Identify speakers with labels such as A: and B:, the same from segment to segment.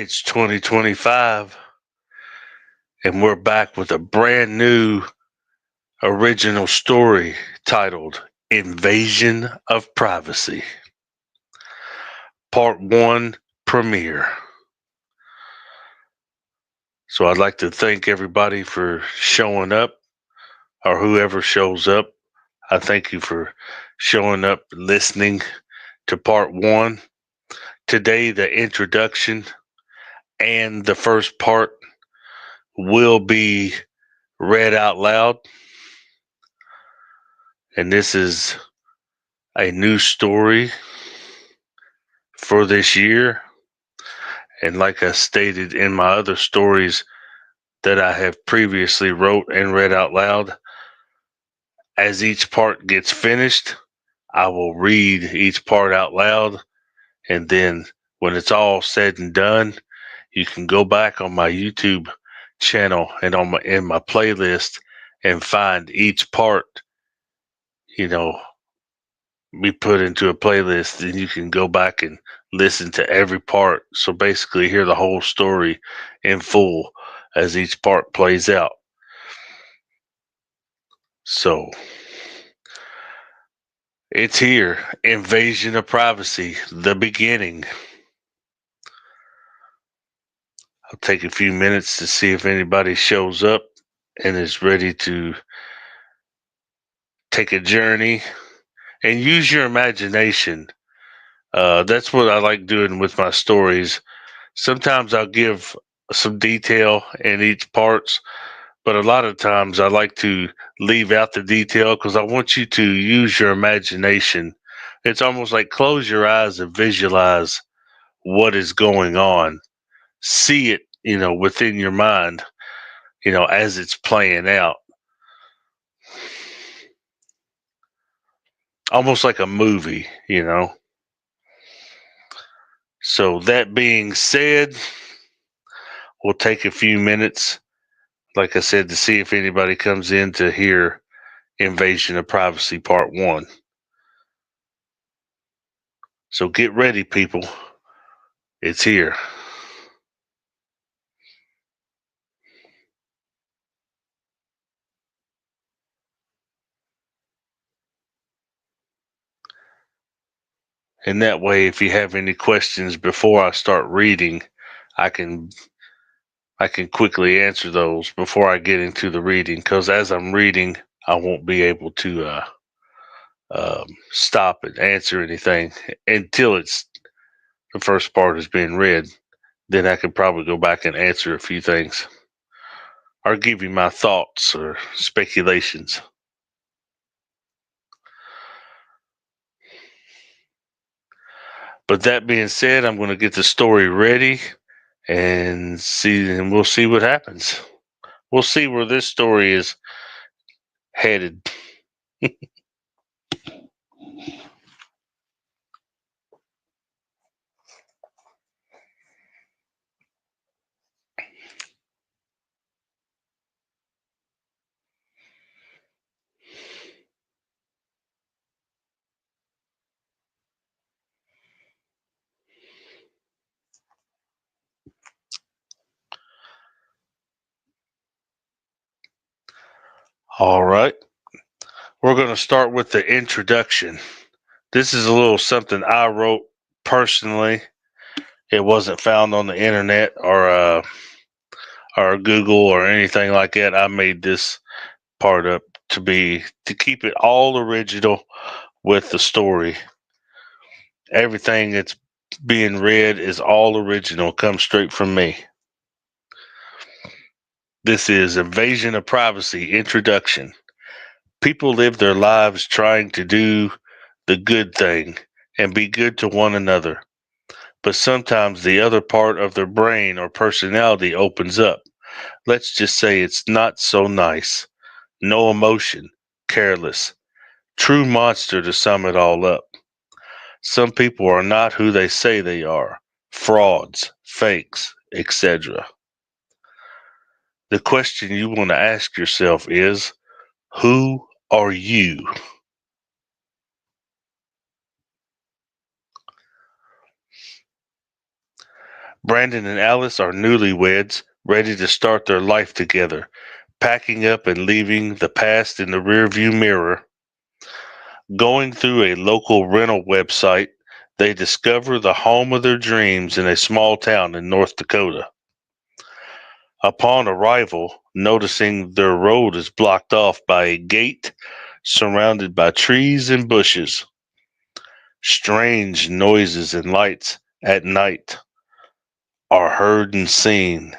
A: It's 2025, and we're back with a brand new original story titled Invasion of Privacy, Part 1 Premiere. So I'd like to thank everybody for showing up, or whoever shows up. I thank you for showing up, listening to Part 1. Today, the introduction and the first part will be read out loud. And this is a new story for this year. And like I stated in my other stories that I have previously wrote and read out loud, as each part gets finished, I will read each part out loud. And then when it's all said and done, you can go back on my YouTube channel and in my playlist and find each part, be put into a playlist, and you can go back and listen to every part. So basically hear the whole story in full as each part plays out. So it's here. Invasion of Privacy, the beginning. I'll take a few minutes to see if anybody shows up and is ready to take a journey and use your imagination. That's what I like doing with my stories. Sometimes I'll give some detail in each parts, but a lot of times I like to leave out the detail because I want you to use your imagination. It's almost like close your eyes and visualize what is going on. See it, within your mind, as it's playing out. Almost like a movie. So that being said, we'll take a few minutes, like I said, to see if anybody comes in to hear Invasion of Privacy Part 1. So get ready, people. It's here. And that way, if you have any questions before I start reading, I can quickly answer those before I get into the reading. Because as I'm reading, I won't be able to stop and answer anything until the first part is being read. Then I could probably go back and answer a few things or give you my thoughts or speculations. But that being said, I'm going to get the story ready and we'll see what happens. We'll see where this story is headed. All right. We're going to start with the introduction. This is a little something I wrote personally. It wasn't found on the internet or Google or anything like that. I made this part up to keep it all original with the story. Everything that's being read is all original, comes straight from me. This is Invasion of Privacy Introduction. People live their lives trying to do the good thing and be good to one another. But sometimes the other part of their brain or personality opens up. Let's just say it's not so nice. No emotion, careless. True monster to sum it all up. Some people are not who they say they are. Frauds, fakes, etc. The question you want to ask yourself is, who are you? Brandon and Alice are newlyweds, ready to start their life together, packing up and leaving the past in the rearview mirror. Going through a local rental website, they discover the home of their dreams in a small town in North Dakota. Upon arrival, noticing their road is blocked off by a gate surrounded by trees and bushes. Strange noises and lights at night are heard and seen,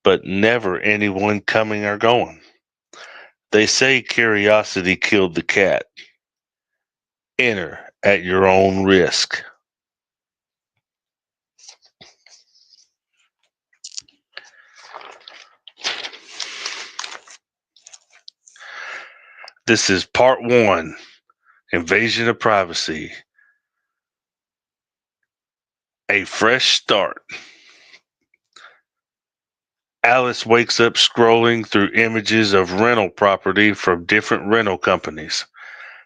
A: but never anyone coming or going. They say curiosity killed the cat. Enter at your own risk. This is part one, Invasion of Privacy. A fresh start. Alice wakes up scrolling through images of rental property from different rental companies.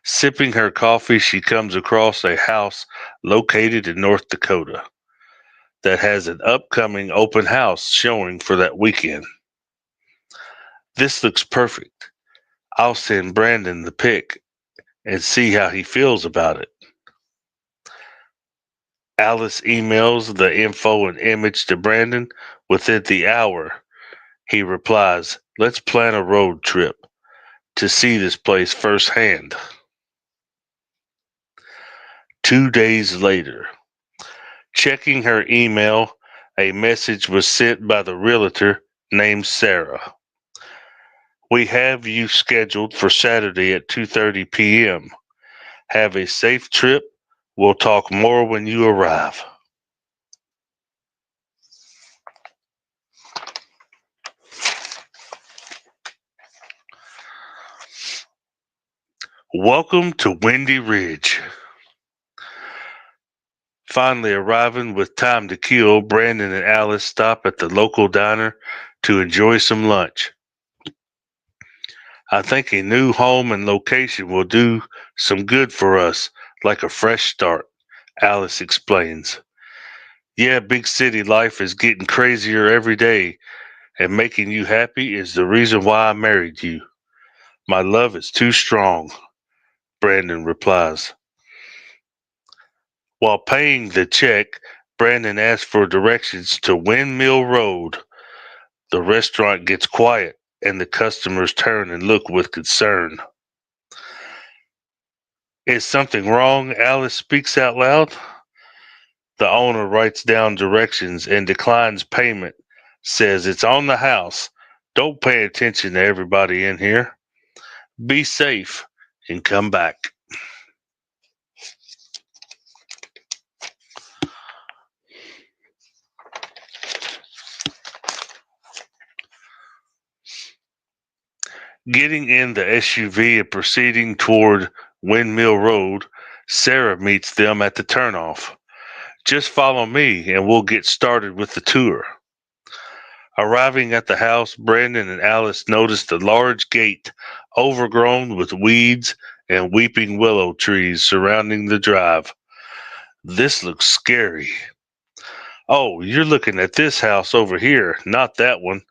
A: Sipping her coffee, she comes across a house located in North Dakota that has an upcoming open house showing for that weekend. This looks perfect. I'll send Brandon the pic and see how he feels about it. Alice emails the info and image to Brandon. Within the hour, he replies, "Let's plan a road trip to see this place firsthand." 2 days later, checking her email, a message was sent by the realtor named Sarah. "We have you scheduled for Saturday at 2:30 p.m. Have a safe trip. We'll talk more when you arrive." Welcome to Windy Ridge. Finally arriving with time to kill, Brandon and Alice stop at the local diner to enjoy some lunch. "I think a new home and location will do some good for us, like a fresh start," Alice explains. "Yeah, big city life is getting crazier every day, and making you happy is the reason why I married you. My love is too strong," Brandon replies. While paying the check, Brandon asks for directions to Windmill Road. The restaurant gets quiet, and the customers turn and look with concern. "Is something wrong?" Alice speaks out loud. The owner writes down directions and declines payment, says it's on the house. "Don't pay attention to everybody in here. Be safe and come back." Getting in the SUV and proceeding toward Windmill Road, Sarah meets them at the turnoff. "Just follow me and we'll get started with the tour." Arriving at the house, Brandon and Alice notice the large gate overgrown with weeds and weeping willow trees surrounding the drive. "This looks scary." "Oh, you're looking at this house over here, not that one.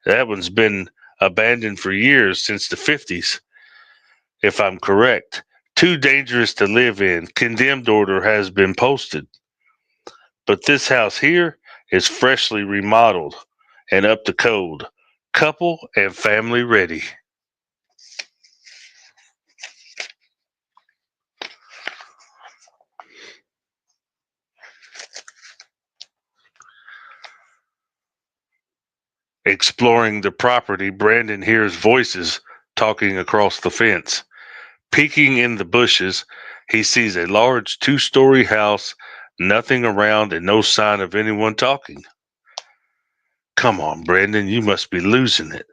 A: That one's been abandoned for years, since the 50s, if I'm correct. Too dangerous to live in. Condemned order has been posted. But this house here is freshly remodeled and up to code. Couple and family ready." Exploring the property, Brandon hears voices talking across the fence. Peeking in the bushes, he sees a large 2-story house, nothing around and no sign of anyone talking. "Come on, Brandon, you must be losing it.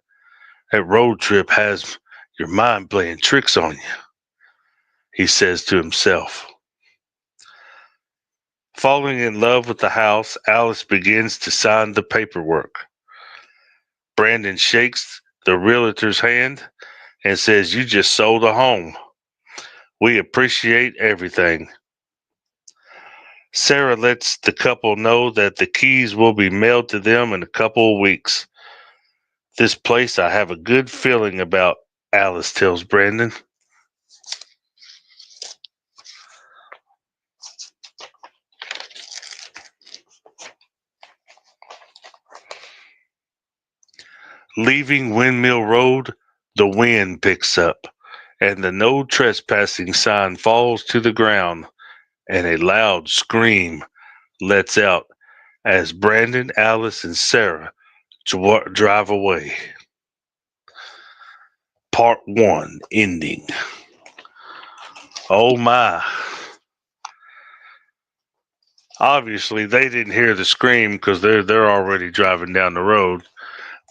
A: That road trip has your mind playing tricks on you," he says to himself. Falling in love with the house, Alice begins to sign the paperwork. Brandon shakes the realtor's hand and says, "You just sold a home. We appreciate everything." Sarah lets the couple know that the keys will be mailed to them in a couple of weeks. This place I have a good feeling about, Alice tells Brandon. Leaving Windmill Road, the wind picks up, and the no trespassing sign falls to the ground, and a loud scream lets out as Brandon, Alice, and Sarah drive away. Part 1 ending. Oh my. Obviously, they didn't hear the scream because they're already driving down the road.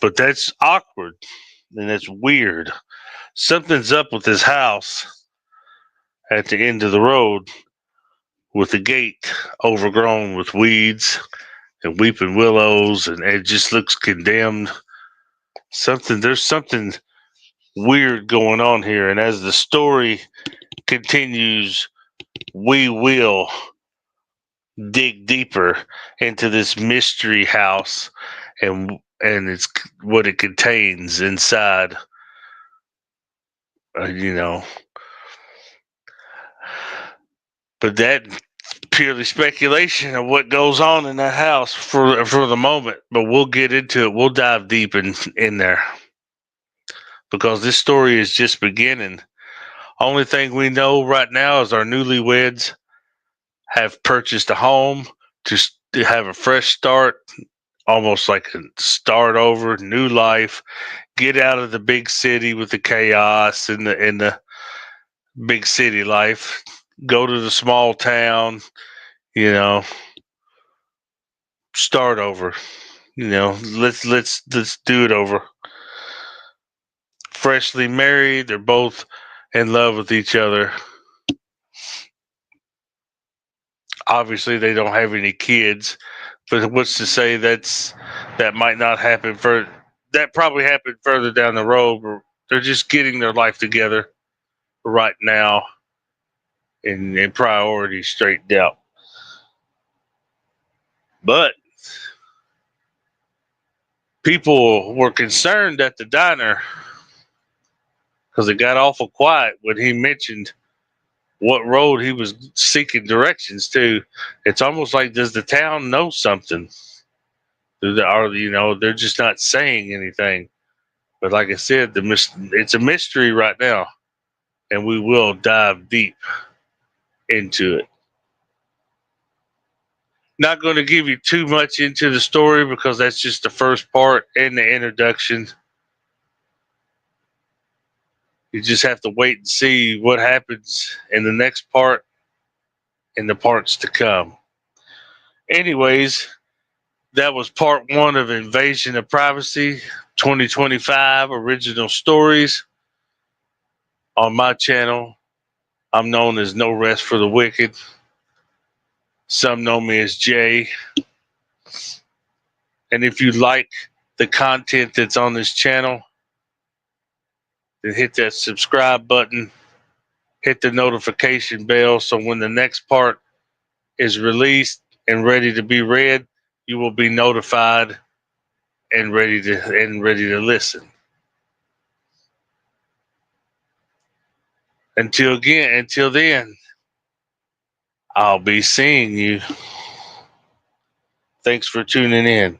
A: But that's awkward and that's weird. Something's up with this house at the end of the road with the gate overgrown with weeds and weeping willows, and it just looks condemned. There's something weird going on here, and as the story continues, we will dig deeper into this mystery house and it's what it contains inside. You know, but that purely speculation of what goes on in that house for the moment. But we'll get into it. We'll dive deep in there because this story is just beginning. Only thing we know right now is our newlyweds have purchased a home to have a fresh start, almost like a start over, new life. Get out of the big city with the chaos and the big city life. Go to the small town, you know, start over. You know, let's do it over. Freshly married, they're both in love with each other. Obviously, they don't have any kids, but what's to say that might not happen that probably happened further down the road. They're just getting their life together right now and priorities straightened out. But people were concerned at the diner because it got awful quiet when he mentioned what road he was seeking directions to. It's almost like, does the town know something? They're just not saying anything. But like I said, it's a mystery right now, and we will dive deep into it. Not going to give you too much into the story because that's just the first part and the introduction. You just have to wait and see what happens in the next part and the parts to come. Anyways, that was part 1 of Invasion of Privacy 2025 original stories on my channel. I'm known as No Rest for the Wicked. Some know me as Jay. And if you like the content that's on this channel, then hit that subscribe button, hit the notification bell so when the next part is released and ready to be read, you will be notified and ready to listen. Until then, I'll be seeing you. Thanks for tuning in.